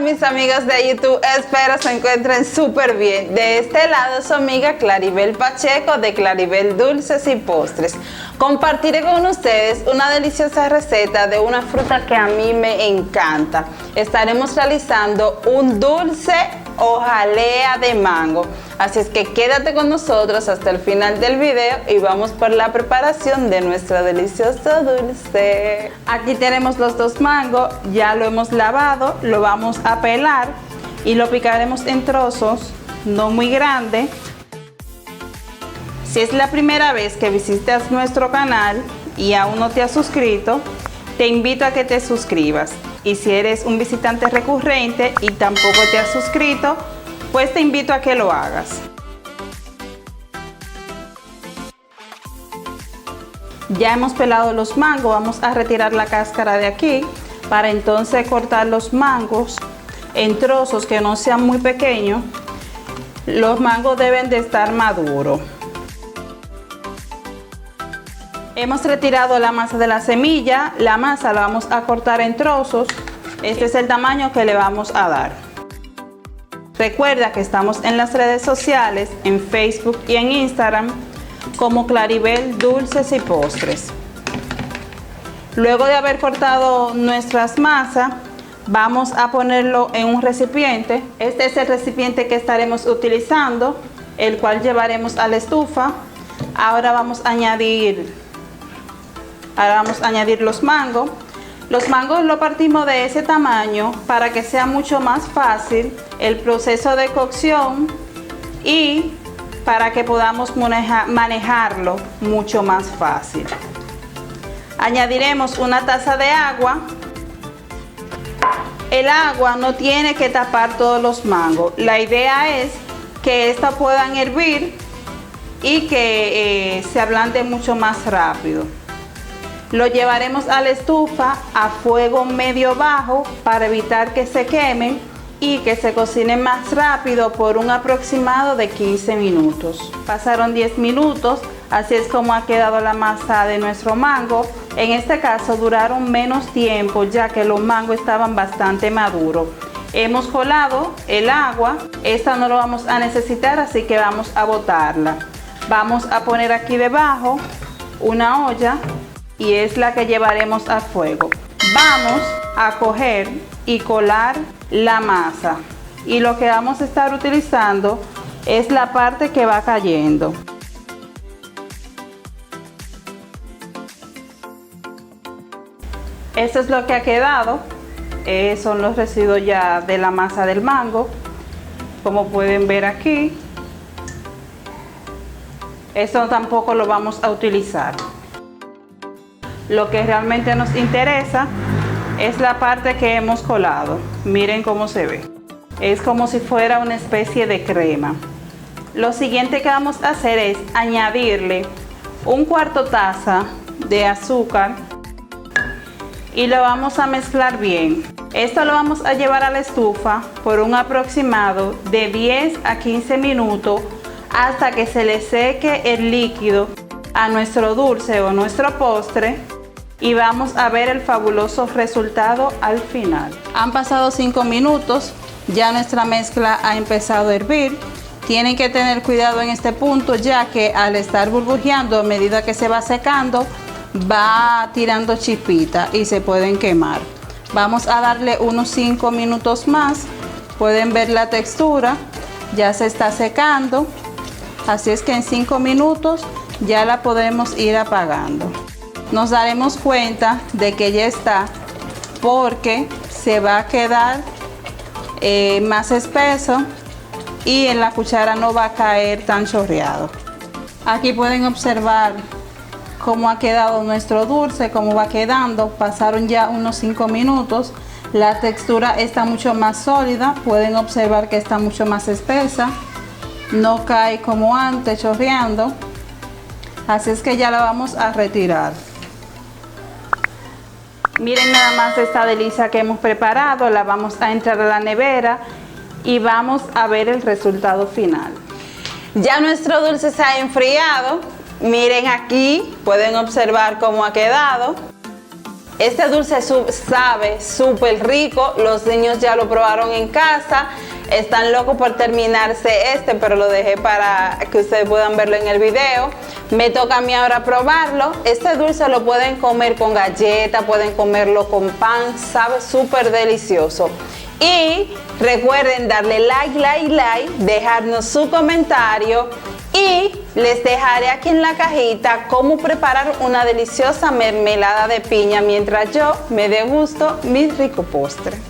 mis amigos de YouTube, espero se encuentren súper bien. De este lado su amiga Claribel Pacheco de Claribel Dulces y Postres. Compartiré con ustedes una deliciosa receta de una fruta que a mí me encanta. Estaremos realizando un dulce o jalea de mango. Así es que quédate con nosotros hasta el final del video y vamos por la preparación de nuestro delicioso dulce. Aquí tenemos los dos mangos, ya lo hemos lavado, lo vamos a pelar y lo picaremos en trozos, no muy grandes. Si es la primera vez que visitas nuestro canal y aún no te has suscrito, te invito a que te suscribas. Y si eres un visitante recurrente y tampoco te has suscrito, pues te invito a que lo hagas. Ya hemos pelado los mangos, vamos a retirar la cáscara de aquí para entonces cortar los mangos en trozos que no sean muy pequeños. Los mangos deben de estar maduros. Hemos retirado la masa de la semilla, la masa la vamos a cortar en trozos. Este es el tamaño que le vamos a dar. Recuerda que estamos en las redes sociales, en Facebook y en Instagram, como Claribel Dulces y Postres. Luego de haber cortado nuestras masas, vamos a ponerlo en un recipiente. Este es el recipiente que estaremos utilizando, el cual llevaremos a la estufa. Ahora vamos a añadir los mangos. Los mangos lo partimos de ese tamaño para que sea mucho más fácil el proceso de cocción y para que podamos manejarlo mucho más fácil. Añadiremos una taza de agua. El agua no tiene que tapar todos los mangos. La idea es que estos puedan hervir y que se ablande mucho más rápido. Lo llevaremos a la estufa a fuego medio bajo para evitar que se quemen y que se cocinen más rápido por un aproximado de 15 minutos. Pasaron 10 minutos, así es como ha quedado la masa de nuestro mango. En este caso duraron menos tiempo ya que los mangos estaban bastante maduros. Hemos colado el agua, esta no lo vamos a necesitar, así que vamos a botarla. Vamos a poner aquí debajo una olla y es la que llevaremos al fuego. Vamos a coger y colar la masa y lo que vamos a estar utilizando es la parte que va cayendo. Esto es lo que ha quedado, son los residuos ya de la masa del mango, como pueden ver aquí. Esto tampoco lo vamos a utilizar. Lo que realmente nos interesa es la parte que hemos colado. Miren cómo se ve. Es como si fuera una especie de crema. Lo siguiente que vamos a hacer es añadirle un cuarto taza de azúcar y lo vamos a mezclar bien. Esto lo vamos a llevar a la estufa por un aproximado de 10 a 15 minutos hasta que se le seque el líquido a nuestro dulce o nuestro postre y vamos a ver el fabuloso resultado al final. Han pasado 5 minutos, ya nuestra mezcla ha empezado a hervir. Tienen que tener cuidado en este punto ya que al estar burbujeando a medida que se va secando va tirando chispitas y se pueden quemar. Vamos a darle unos 5 minutos más. Pueden ver la textura, ya se está secando, así es que en 5 minutos ya la podemos ir apagando. Nos daremos cuenta de que ya está porque se va a quedar más espeso y en la cuchara no va a caer tan chorreado. Aquí pueden observar cómo ha quedado nuestro dulce, cómo va quedando. Pasaron ya unos 5 minutos. La textura está mucho más sólida. Pueden observar que está mucho más espesa. No cae como antes chorreando. Así es que ya la vamos a retirar. Miren nada más esta delicia que hemos preparado. La vamos a entrar a la nevera y vamos a ver el resultado final. Ya nuestro dulce se ha enfriado. Miren aquí, pueden observar cómo ha quedado. Este dulce sabe súper rico, los niños ya lo probaron en casa, están locos por terminarse pero lo dejé para que ustedes puedan verlo en el video. Me toca a mí ahora probarlo. Este dulce lo pueden comer con galleta, pueden comerlo con pan, sabe súper delicioso. Y recuerden darle like, dejarnos su comentario y les dejaré aquí en la cajita cómo preparar una deliciosa mermelada de piña mientras yo me degusto mi rico postre.